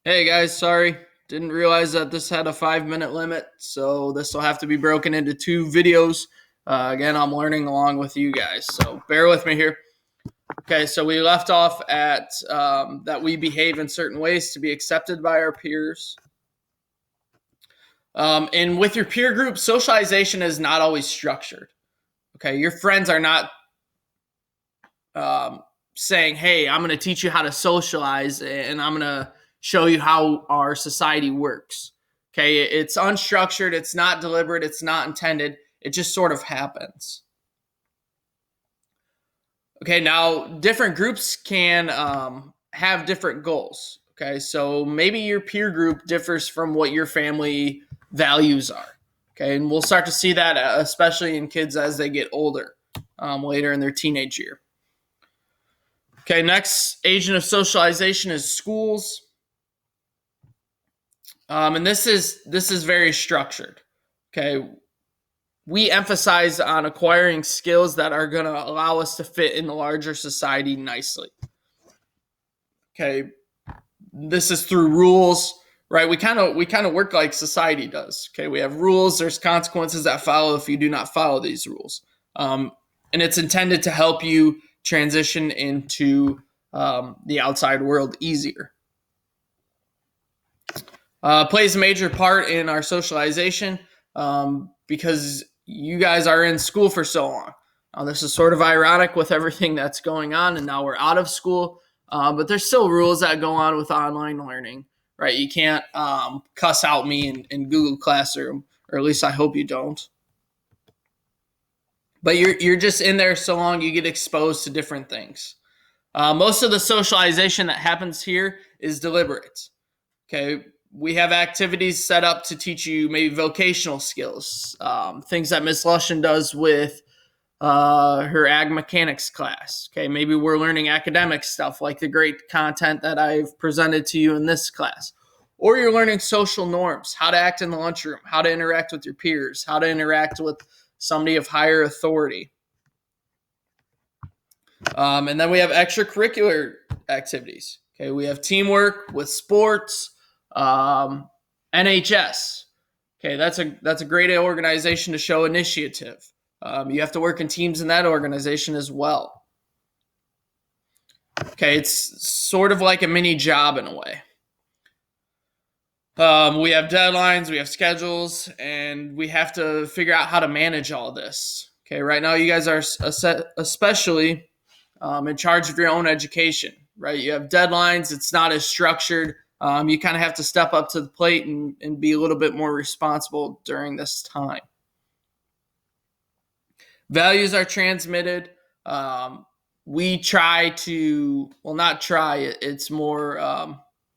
Hey guys, sorry. Didn't realize that this had a 5 minute limit, so this will have to be broken into two videos. Again, I'm learning along with you guys, so bear with me here. Okay, so we left off at that we behave in certain ways to be accepted by our peers. And with your peer group, socialization is not always structured. Okay, your friends are not saying, hey, I'm going to teach you how to socialize and I'm going to show you how our society works. Okay, it's unstructured, it's not deliberate, it's not intended, it just sort of happens. Okay, now different groups can have different goals. Okay, so maybe your peer group differs from what your family values are. Okay, and we'll start to see that especially in kids as they get older, later in their teenage year. Okay, next agent of socialization is schools. And this is very structured. Okay, we emphasize on acquiring skills that are going to allow us to fit in the larger society nicely. Okay, this is through rules, right? We kind of work like society does. Okay, we have rules. There's consequences that follow if you do not follow these rules, and it's intended to help you transition into the outside world easier. Plays a major part in our socialization because you guys are in school for so long. This is sort of ironic with everything that's going on, and now we're out of school, but there's still rules that go on with online learning, right? You can't cuss out me in Google Classroom, or at least I hope you don't. But you're just in there so long, you get exposed to different things. Most of the socialization that happens here is deliberate. Okay, we have activities set up to teach you maybe vocational skills, things that Miss Lushan does with her ag mechanics class. Okay, maybe we're learning academic stuff like the great content that I've presented to you in this class. Or you're learning social norms, how to act in the lunchroom, how to interact with your peers, how to interact with somebody of higher authority. And then we have extracurricular activities. Okay, we have teamwork with sports, NHS. Okay, that's a great organization to show initiative. You have to work in teams in that organization as well. Okay, it's sort of like a mini job in a way. We have deadlines, we have schedules, and we have to figure out how to manage all this. Okay, right now you guys are especially in charge of your own education, right? You have deadlines, it's not as structured. You kind of have to step up to the plate and be a little bit more responsible during this time. Values are transmitted. We try to, well, not try, it's more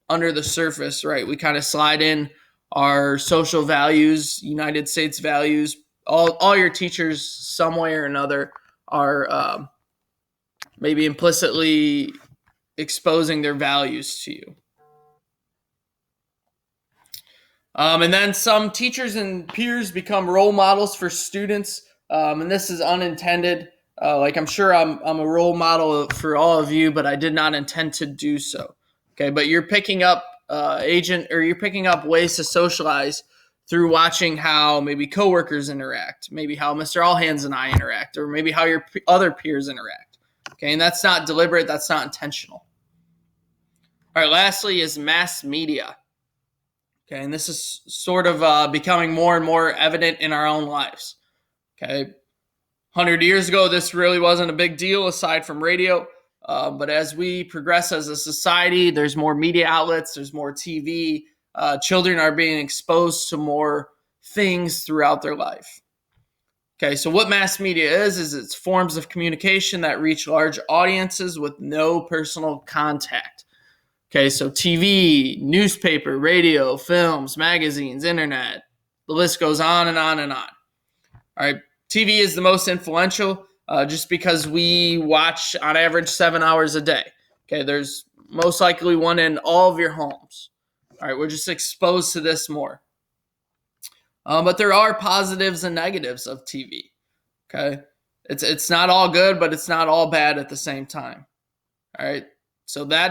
under the surface, right? We kind of slide in our social values, United States values. All your teachers, some way or another, are maybe implicitly exposing their values to you. And then some teachers and peers become role models for students, and this is unintended. Like I'm sure I'm a role model for all of you, but I did not intend to do so. Okay, but you're picking up you're picking up ways to socialize through watching how maybe coworkers interact, maybe how Mr. Allhands and I interact, or maybe how your other peers interact. Okay, and that's not deliberate, that's not intentional. All right, lastly is mass media. Okay, and this is sort of becoming more and more evident in our own lives. Okay, 100 years ago, this really wasn't a big deal aside from radio. But as we progress as a society, there's more media outlets, there's more TV. Children are being exposed to more things throughout their life. Okay, so what mass media is it's forms of communication that reach large audiences with no personal contact. Okay, so TV, newspaper, radio, films, magazines, internet, the list goes on and on and on. All right, TV is the most influential just because we watch on average 7 hours a day. Okay, there's most likely one in all of your homes. All right, we're just exposed to this more. But there are positives and negatives of TV. Okay, it's not all good, but it's not all bad at the same time. All right, so that